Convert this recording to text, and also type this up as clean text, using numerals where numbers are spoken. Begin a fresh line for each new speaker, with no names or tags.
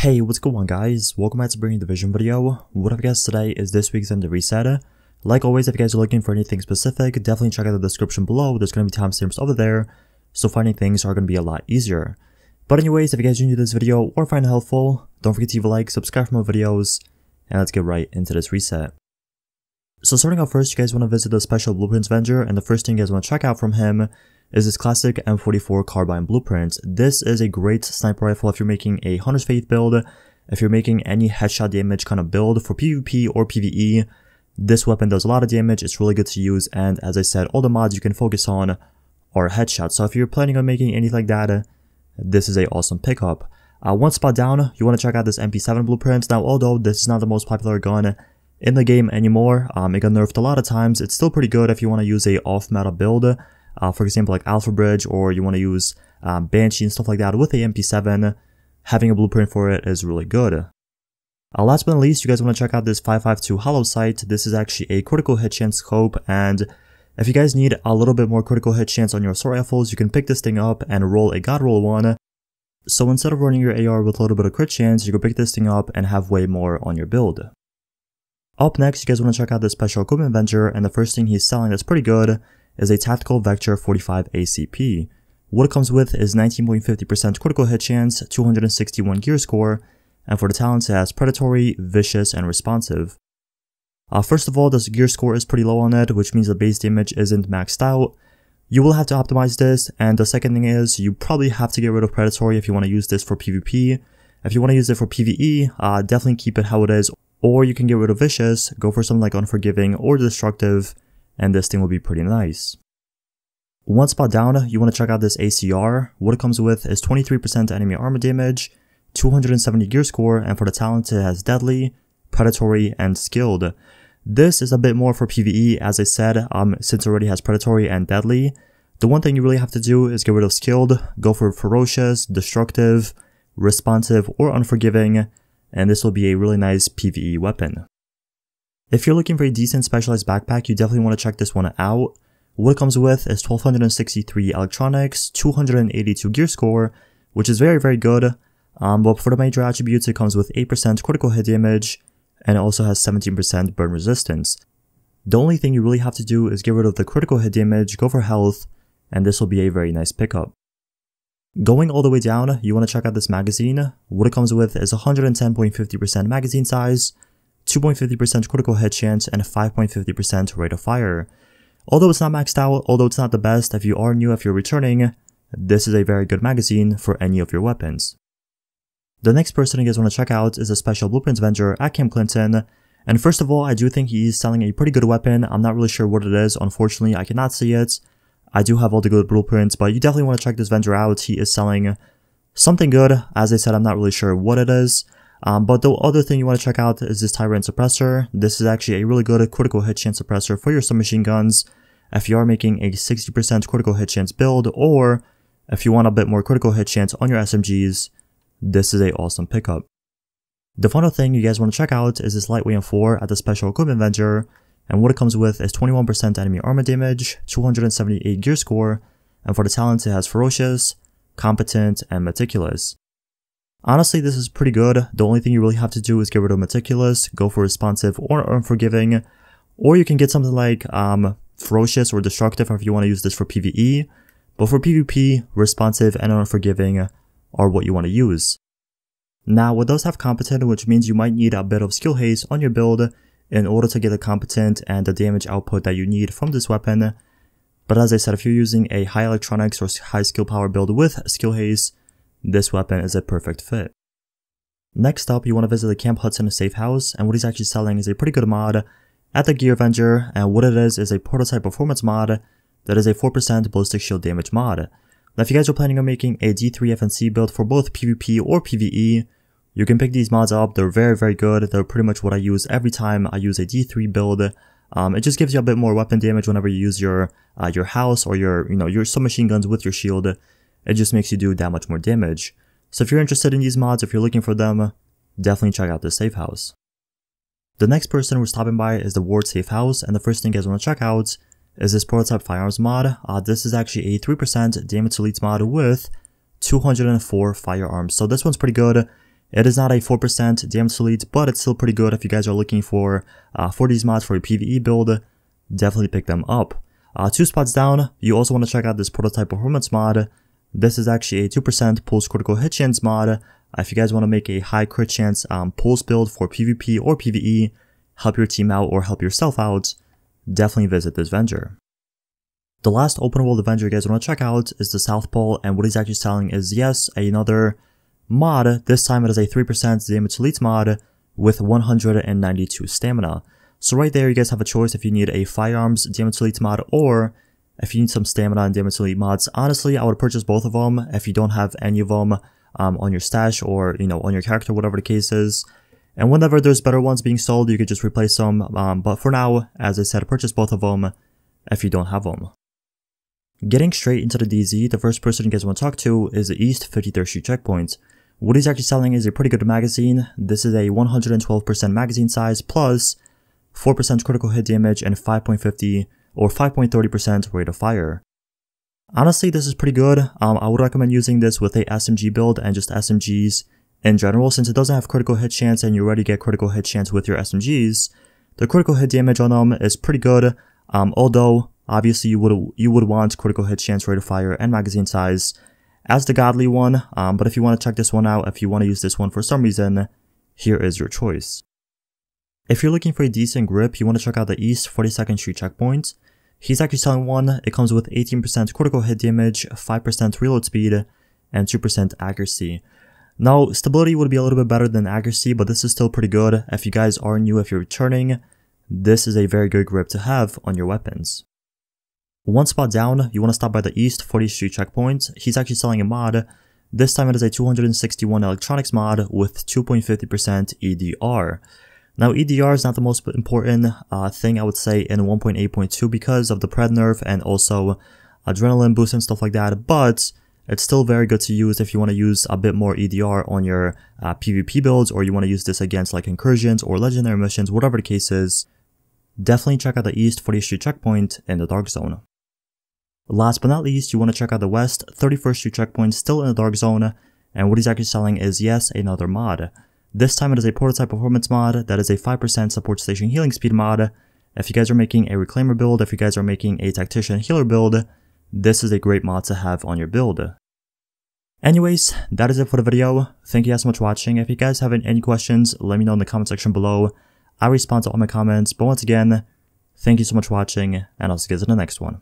Hey, what's going on guys? Welcome back to bringing the Division video. What I've got today is this week's End Reset. Like always, if you guys are looking for anything specific, definitely check out the description below. There's going to be timestamps over there, so finding things are going to be a lot easier. But anyways, if you guys enjoyed this video or find it helpful, don't forget to leave a like, subscribe for more videos, and let's get right into this reset. So starting out first, you guys want to visit the Special Blueprints vendor, and the first thing you guys want to check out from him is this classic M44 carbine blueprint. This is a great sniper rifle if you're making a Hunter's Faith build, if you're making any headshot damage kind of build for PvP or PvE. This weapon does a lot of damage, it's really good to use, and as I said, all the mods you can focus on are headshots. So if you're planning on making anything like that, this is a awesome pickup. One spot down, you want to check out this MP7 blueprint. Now, although this is not the most popular gun in the game anymore, it got nerfed a lot of times, it's still pretty good if you want to use a off-meta build. For example, like Alpha Bridge, or you want to use Banshee and stuff like that with the MP7, having a blueprint for it is really good. Last but not least, you guys want to check out this 5.52 hollow sight. This is actually a critical hit chance scope, and if you guys need a little bit more critical hit chance on your assault rifles, you can pick this thing up and roll a god roll one. So instead of running your AR with a little bit of crit chance, you can pick this thing up and have way more on your build. Up next, you guys want to check out this special equipment vendor, and the first thing he's selling that's pretty good is a Tactical Vector 45 ACP. What it comes with is 19.50% critical hit chance, 261 gear score, and for the talents it has Predatory, Vicious, and Responsive. First of all, the gear score is pretty low on it, which means the base damage isn't maxed out. You will have to optimize this, and the second thing is you probably have to get rid of Predatory if you want to use this for PvP. If you want to use it for PvE, definitely keep it how it is, or you can get rid of Vicious, go for something like Unforgiving or Destructive, and this thing will be pretty nice. One spot down, you want to check out this ACR. What it comes with is 23% enemy armor damage, 270 gear score, and for the talent it has Deadly, Predatory, and Skilled. This is a bit more for PvE, as I said, since it already has Predatory and Deadly. The one thing you really have to do is get rid of Skilled, go for Ferocious, Destructive, Responsive, or Unforgiving, and this will be a really nice PvE weapon. If you're looking for a decent specialized backpack, you definitely want to check this one out. What it comes with is 1263 electronics, 282 gear score, which is very good. But for the major attributes, it comes with 8% critical hit damage, and it also has 17% burn resistance. The only thing you really have to do is get rid of the critical hit damage, go for health, and this will be a very nice pickup. Going all the way down, you want to check out this magazine. What it comes with is 110.50% magazine size, 2.50% critical hit chance, and 5.50% rate of fire. Although it's not maxed out, although it's not the best, if you are new, if you're returning, this is a very good magazine for any of your weapons. The next person you guys want to check out is a Special Blueprints vendor at Camp Clinton, and first of all, I do think he's selling a pretty good weapon. I'm not really sure what it is, unfortunately I cannot see it. I do have all the good blueprints, but you definitely want to check this vendor out. He is selling something good. As I said, I'm not really sure what it is. But the other thing you want to check out is this Tyrant Suppressor. This is actually a really good critical hit chance suppressor for your submachine guns. If you are making a 60% critical hit chance build, or if you want a bit more critical hit chance on your SMGs, this is a awesome pickup. The final thing you guys want to check out is this Lightweight M4 at the Special Equipment vendor, and what it comes with is 21% enemy armor damage, 278 gear score, and for the talents it has Ferocious, Competent, and Meticulous. Honestly, this is pretty good. The only thing you really have to do is get rid of Meticulous, go for Responsive or Unforgiving, or you can get something like Ferocious or Destructive if you want to use this for PvE, but for PvP, Responsive and Unforgiving are what you want to use. Now, it does have Competent, which means you might need a bit of skill haste on your build in order to get the Competent and the damage output that you need from this weapon, but as I said, if you're using a high electronics or high skill power build with skill haste, this weapon is a perfect fit. Next up, you want to visit the Camp Hudson safe house, and what he's actually selling is a pretty good mod at the Gear vendor, and what it is a prototype performance mod that is a 4% ballistic shield damage mod. Now if you guys are planning on making a D3 FNC build for both PvP or PvE, you can pick these mods up. They're very good. They're pretty much what I use every time I use a D3 build. It just gives you a bit more weapon damage whenever you use your house or your submachine guns with your shield. It just makes you do that much more damage. So if you're interested in these mods, if you're looking for them, definitely check out this safe house. The next person we're stopping by is the Ward safe house, and the first thing you guys want to check out is this prototype firearms mod. This is actually a 3% damage to elites mod with 204 firearms. So this one's pretty good. It is not a 4% damage to elite, but it's still pretty good if you guys are looking for these mods for a PvE build. Definitely pick them up. 2 spots down, you also want to check out this prototype performance mod. This is actually a 2% pulse critical hit chance mod. If you guys want to make a high crit chance pulse build for PvP or PvE, help your team out or help yourself out, definitely visit this vendor. The last open world Avenger you guys want to check out is the South Pole, and what he's actually selling is, yes, another mod. This time it is a 3% damage elite mod with 192 stamina. So right there you guys have a choice if you need a firearms damage elite mod or if you need some stamina and damage elite mods. Honestly, I would purchase both of them if you don't have any of them on your stash or, on your character, whatever the case is. And whenever there's better ones being sold, you could just replace them. But for now, as I said, purchase both of them if you don't have them. Getting straight into the DZ, the first person you guys want to talk to is the East 53rd Street Checkpoint. What he's actually selling is a pretty good magazine. This is a 112% magazine size plus 4% critical hit damage and 5.50 or 5.30% rate of fire. Honestly, this is pretty good. I would recommend using this with a SMG build and just SMGs in general, since it doesn't have critical hit chance and you already get critical hit chance with your SMGs. The critical hit damage on them is pretty good, although obviously you would want critical hit chance, rate of fire, and magazine size as the godly one, but if you want to check this one out, if you want to use this one for some reason, here is your choice. If you're looking for a decent grip, you want to check out the East 42nd Street Checkpoint. He's actually selling one. It comes with 18% critical hit damage, 5% reload speed, and 2% accuracy. Now, stability would be a little bit better than accuracy, but this is still pretty good. If you guys are new, if you're returning, this is a very good grip to have on your weapons. One spot down, you want to stop by the East 40th Street Checkpoint. He's actually selling a mod. This time it is a 261 electronics mod with 2.50% EDR. Now EDR is not the most important thing I would say in 1.8.2 because of the pred nerf and also adrenaline boost and stuff like that, but it's still very good to use if you want to use a bit more EDR on your PvP builds, or you want to use this against like incursions or legendary missions, whatever the case is. Definitely check out the East 40th Street Checkpoint in the Dark Zone. Last but not least, you want to check out the West 31st Street Checkpoint, still in the Dark Zone, and what he's actually selling is, yes, another mod. This time it is a prototype performance mod that is a 5% support station healing speed mod. If you guys are making a reclaimer build, if you guys are making a tactician healer build, this is a great mod to have on your build. Anyways, that is it for the video. Thank you guys so much for watching. If you guys have any questions, let me know in the comment section below. I respond to all my comments, but once again, thank you so much for watching, and I'll see you guys in the next one.